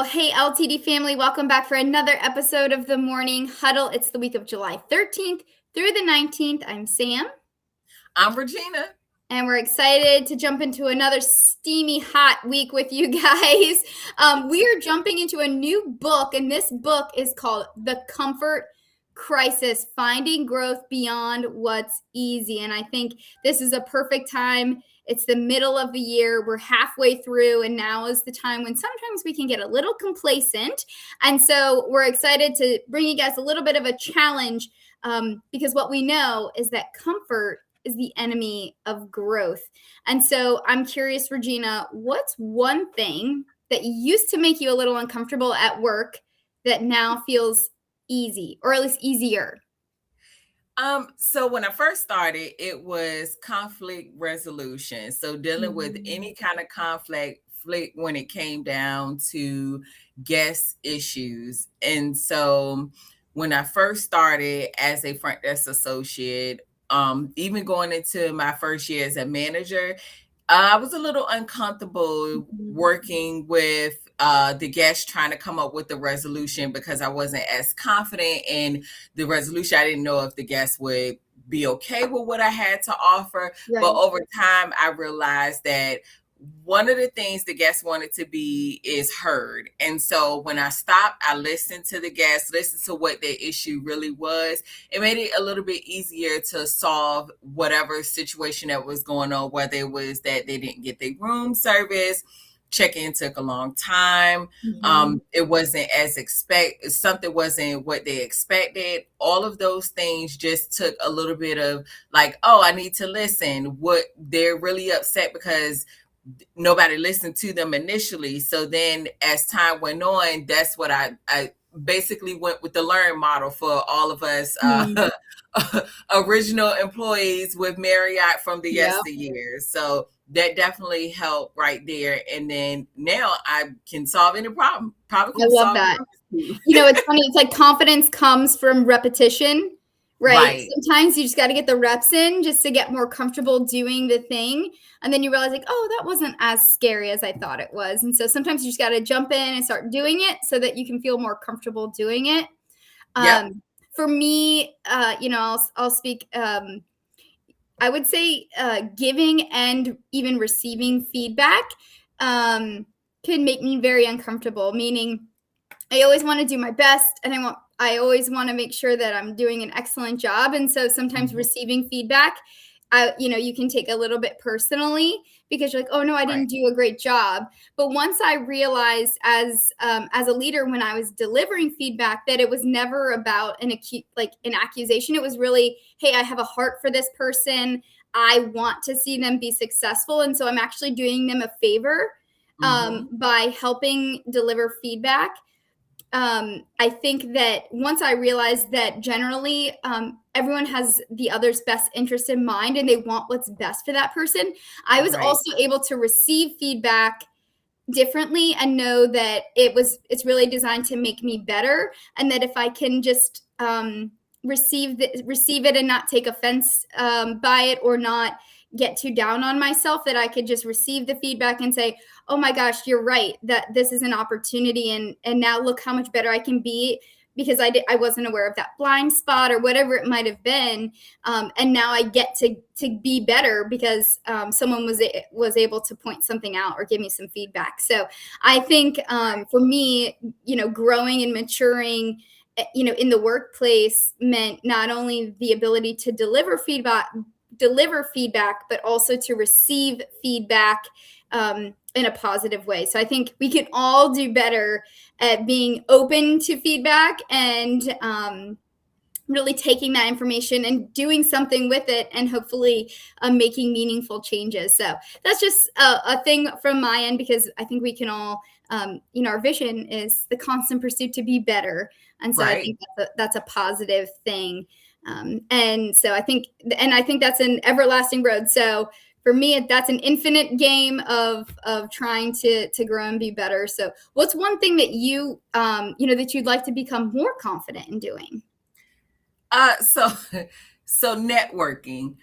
Well, hey, LTD family, welcome back for another episode of the Morning Huddle. It's the week of July 13th through the 19th. I'm Sam. I'm Regina. And we're excited to jump into another steamy, hot week with you guys. We are jumping into a new book, and this book is called The Comfort Crisis, Finding Growth Beyond What's Easy. And I think this is a perfect time. It's the middle of the year. We're halfway through, and now is the time when sometimes we can get a little complacent. And so we're excited to bring you guys a little bit of a challenge because what we know is that comfort is the enemy of growth. And so I'm curious, Regina, what's one thing that used to make you a little uncomfortable at work that now feels easy, or at least easier? So when I first started, it was conflict resolution. So dealing with any kind of conflict when it came down to guest issues. And so when I first started as a front desk associate, even going into my first year as a manager, I was a little uncomfortable working with the guests trying to come up with the resolution because I wasn't as confident in the resolution. I didn't know if the guests would be okay with what I had to offer. Right. But over time, I realized that one of the things the guests wanted to be is heard. And so when I stopped, I listened to the guests, listened to what their issue really was. It made it a little bit easier to solve whatever situation that was going on, whether it was that they didn't get their room service, check-in took a long time. It wasn't as something wasn't what they expected. All of those things just took a little bit of like, oh, I need to listen. What they're really upset because nobody listened to them initially. So then as time went on, that's what I basically went with the learn model for all of us original employees with Marriott from the yesteryears. So that definitely helped right there. And then now I can solve any problem. I love that. It's funny. It's like confidence comes from repetition, right? Sometimes you just got to get the reps in just to get more comfortable doing the thing. And then you realize like, oh, that wasn't as scary as I thought it was. And so sometimes you just got to jump in and start doing it so that you can feel more comfortable doing it. For me, I'll speak, I would say giving and even receiving feedback can make me very uncomfortable, meaning I always want to do my best and I always want to make sure that I'm doing an excellent job. And so sometimes receiving feedback, you can take a little bit personally because you're like, oh no, I didn't do a great job. But once I realized as a leader, when I was delivering feedback, that it was never about an accusation. It was really, hey, I have a heart for this person. I want to see them be successful. And so I'm actually doing them a favor by helping deliver feedback. I think that once I realized that generally everyone has the other's best interest in mind and they want what's best for that person, I was also able to receive feedback differently and know that it's really designed to make me better, and that if I can just receive it and not take offense by it or not get too down on myself, that I could just receive the feedback and say, oh my gosh, you're right, that this is an opportunity, and now look how much better I can be because I wasn't aware of that blind spot or whatever it might have been, and now I get to be better because someone was able to point something out or give me some feedback. So I think for me, growing and maturing in the workplace meant not only the ability to deliver feedback, but also to receive feedback in a positive way. So I think we can all do better at being open to feedback and really taking that information and doing something with it and hopefully making meaningful changes. So that's just a thing from my end, because I think we can all, our vision is the constant pursuit to be better. And so I think that's a positive thing. And so I think that's an everlasting road. So for me, that's an infinite game of trying to grow and be better. So what's one thing that that you'd like to become more confident in doing? So networking.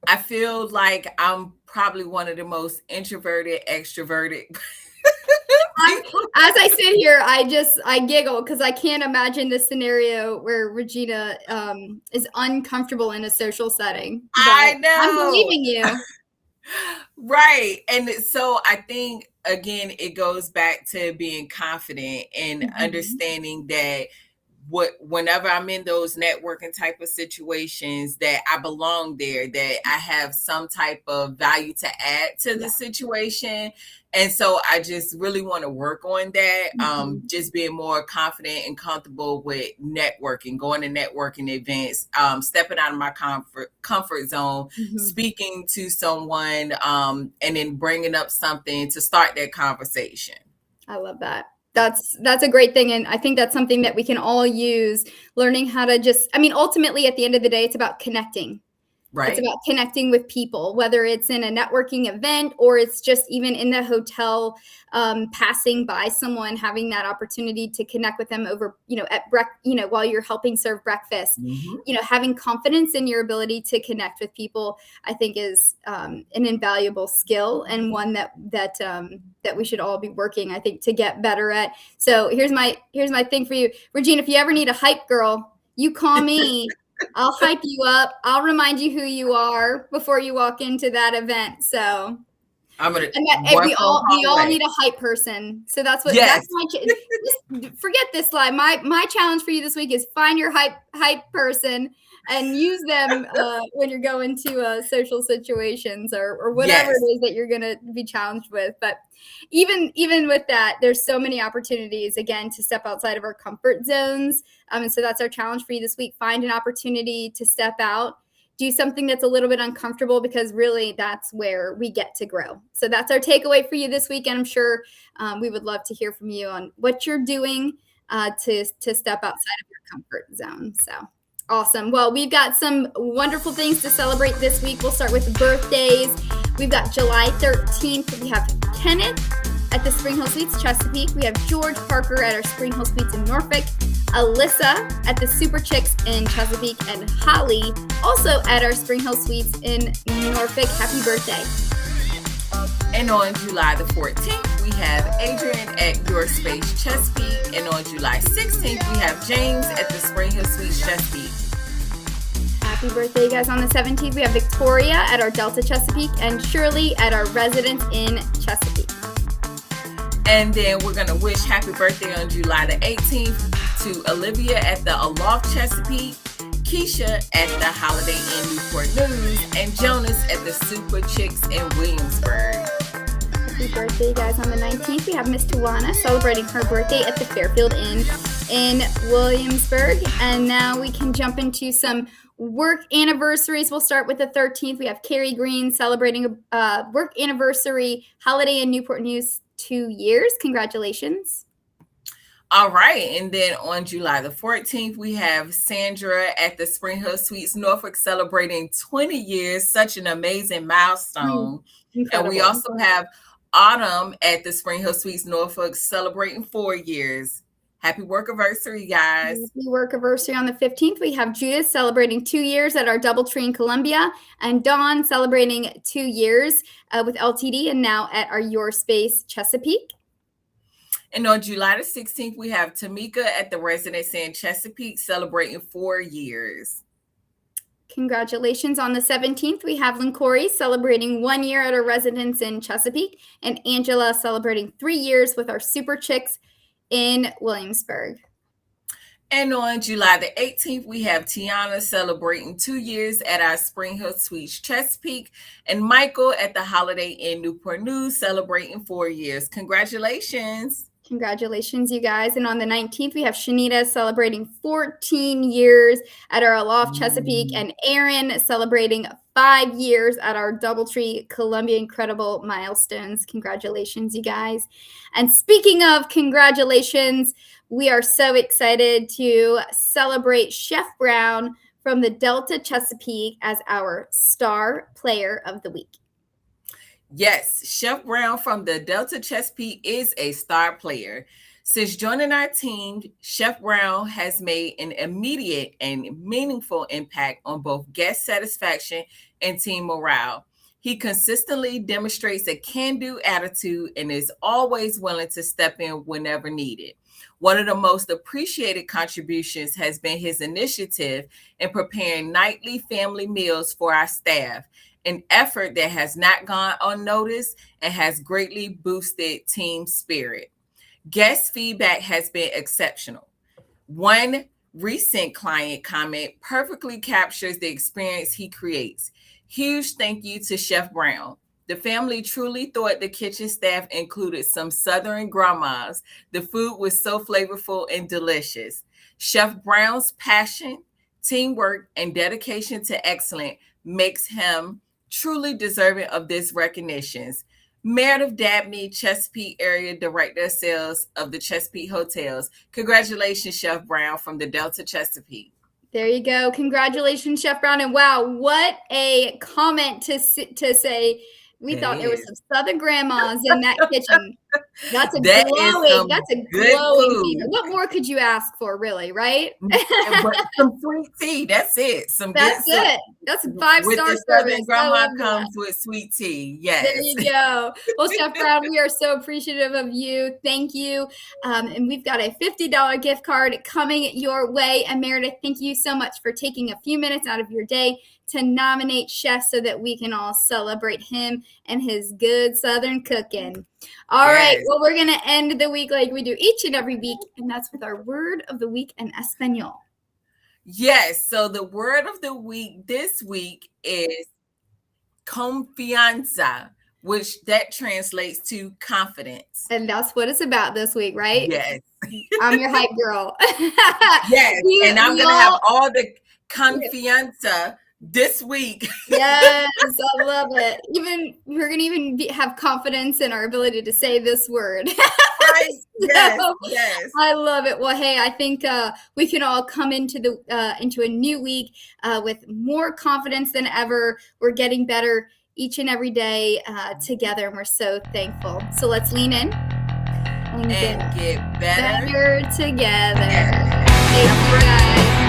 I feel like I'm probably one of the most introverted, extroverted I sit here, I giggle because I can't imagine the scenario where Regina is uncomfortable in a social setting. But I I'm know. believing you. Right. And so I think, again, it goes back to being confident and understanding that whenever I'm in those networking type of situations, that I belong there, that I have some type of value to add to the situation. And so I just really want to work on that. Just being more confident and comfortable with networking, going to networking events, stepping out of my comfort zone, speaking to someone, and then bringing up something to start that conversation. I love that. That's a great thing. And I think that's something that we can all use, learning how to ultimately at the end of the day, it's about connecting. Right. It's about connecting with people, whether it's in a networking event or it's just even in the hotel, passing by someone, having that opportunity to connect with them over, while you're helping serve breakfast. Having confidence in your ability to connect with people, I think is an invaluable skill and one that we should all be working, I think, to get better at. So here's my thing for you, Regina. If you ever need a hype girl, you call me. I'll hype you up. I'll remind you who you are before you walk into that event. So we all need a hype person. So that's my forget this slide. My challenge for you this week is find your hype person and use them when you're going to social situations or whatever it is that you're going to be challenged with. But even with that, there's so many opportunities, again, to step outside of our comfort zones. And so that's our challenge for you this week. Find an opportunity to step out, do something that's a little bit uncomfortable, because really that's where we get to grow. So that's our takeaway for you this week. And I'm sure we would love to hear from you on what you're doing to step outside of your comfort zone. So awesome. Well, we've got some wonderful things to celebrate this week. We'll start with birthdays. We've got July 13th. We have Kenneth at the Spring Hill Suites Chesapeake. We have George Parker at our Spring Hill Suites in Norfolk. Alyssa at the Super Chicks in Chesapeake, and Holly also at our Spring Hill Suites in Norfolk. Happy birthday. And on July the 14th, we have Adrian at Your Space Chesapeake. And on July 16th, we have James at the Spring Hill Suites Chesapeake. Happy birthday, guys. On the 17th, we have Victoria at our Delta Chesapeake and Shirley at our residence in Chesapeake. And then we're going to wish happy birthday on July the 18th to Olivia at the Aloft Chesapeake, Keisha at the Holiday Inn Newport News, and Jonas at the Super Chicks in Williamsburg. Happy birthday, guys. On the 19th, we have Miss Tawana celebrating her birthday at the Fairfield Inn in Williamsburg. And now we can jump into some work anniversaries. We'll start with the 13th. We have Carrie Green celebrating a work anniversary, Holiday Inn Newport News, 2 years. Congratulations. All right. And then on July the 14th, we have Sandra at the Spring Hill Suites Norfolk celebrating 20 years. Such an amazing milestone. Incredible. And we also have Autumn at the Spring Hill Suites Norfolk celebrating 4 years. Happy work anniversary, guys. Happy work anniversary. On the 15th, we have Judith celebrating 2 years at our Doubletree in Columbia, and Dawn celebrating 2 years with LTD and now at our Your Space Chesapeake. And on July the 16th, we have Tamika at the Residence in Chesapeake celebrating 4 years. Congratulations. On the 17th, we have Lincory celebrating 1 year at our residence in Chesapeake, and Angela celebrating 3 years with our Super Chicks in Williamsburg. And on July the 18th, we have Tiana celebrating 2 years at our Spring Hill Suites Chesapeake, and Michael at the Holiday Inn Newport News celebrating 4 years. Congratulations. Congratulations, you guys. And on the 19th, we have Shanita celebrating 14 years at our Aloft Chesapeake, and Aaron celebrating 5 years at our Doubletree Columbia. Incredible milestones. Congratulations, you guys. And speaking of congratulations, we are so excited to celebrate Chef Brown from the Delta Chesapeake as our Star Player of the Week. Yes, Chef Brown from the Delta Chesapeake is a star player. Since joining our team, Chef Brown has made an immediate and meaningful impact on both guest satisfaction and team morale. He consistently demonstrates a can-do attitude and is always willing to step in whenever needed. One of the most appreciated contributions has been his initiative in preparing nightly family meals for our staff, an effort that has not gone unnoticed and has greatly boosted team spirit. Guest feedback has been exceptional. One recent client comment perfectly captures the experience he creates. Huge thank you to Chef Brown. The family truly thought the kitchen staff included some Southern grandmas. The food was so flavorful and delicious. Chef Brown's passion, teamwork, and dedication to excellence makes him truly deserving of this recognition. Meredith Dabney, Chesapeake Area Director of Sales of the Chesapeake Hotels. Congratulations, Chef Brown from the Delta Chesapeake. There you go. Congratulations, Chef Brown. And wow, what a comment to say. We thought there was some Southern grandmas in that kitchen. That's a glowing feedback. What more could you ask for, really, right? Some sweet tea. That's it. That's it. That's a 5-star with the service. Southern grandma comes with sweet tea. Yes. There you go. Well, Chef Brown, we are so appreciative of you. Thank you. And we've got a $50 gift card coming your way. And Meredith, thank you so much for taking a few minutes out of your day to nominate Chef so that we can all celebrate him and his good Southern cooking. All right. Well, we're going to end the week like we do each and every week, and that's with our word of the week in Espanol. Yes. So the word of the week this week is confianza, which that translates to confidence. And that's what it's about this week, right? Yes. I'm your hype girl. Yes. And I'm going to have all the confianza this week. Yes, I love it. We're gonna have confidence in our ability to say this word. Right. Yes. I love it. Well, hey, I think we can all come into a new week with more confidence than ever. We're getting better each and every day together, and we're so thankful. So let's lean in and get better together. Thank you, guys.